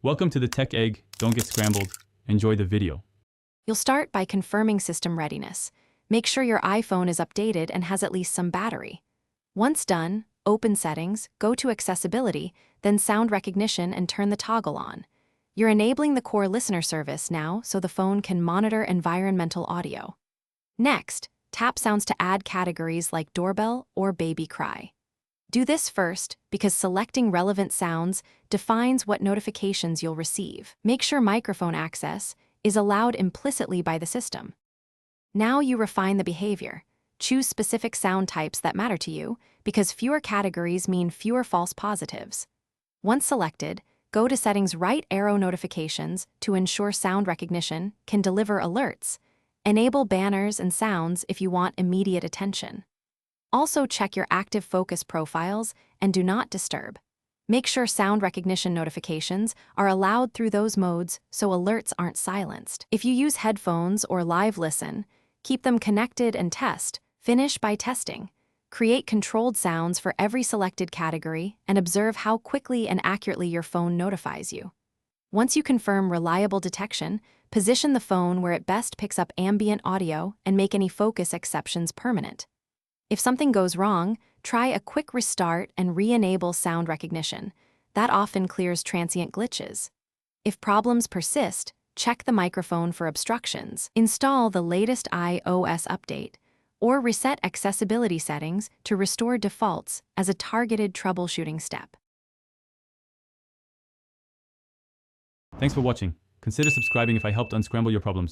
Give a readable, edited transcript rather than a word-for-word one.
Welcome to the Tech Egg. Don't get scrambled. Enjoy the video. You'll start by confirming system readiness. Make sure your iPhone is updated and has at least some battery. Once done, open Settings, go to Accessibility, then Sound Recognition and turn the toggle on. You're enabling the core listener service now so the phone can monitor environmental audio. Next, tap sounds to add categories like doorbell or baby cry. Do this first because selecting relevant sounds defines what notifications you'll receive. Make sure microphone access is allowed implicitly by the system. Now you refine the behavior. Choose specific sound types that matter to you because fewer categories mean fewer false positives. Once selected, go to Settings right arrow notifications to ensure sound recognition can deliver alerts. Enable banners and sounds if you want immediate attention. Also check your active focus profiles and do not disturb. Make sure sound recognition notifications are allowed through those modes so alerts aren't silenced. If you use headphones or live listen, keep them connected and test. Finish by testing. Create controlled sounds for every selected category and observe how quickly and accurately your phone notifies you. Once you confirm reliable detection, position the phone where it best picks up ambient audio and make any focus exceptions permanent. If something goes wrong, try a quick restart and re-enable sound recognition. That often clears transient glitches. If problems persist, check the microphone for obstructions. Install the latest iOS update, or reset accessibility settings to restore defaults as a targeted troubleshooting step. Thanks for watching. Consider subscribing if I helped unscramble your problems.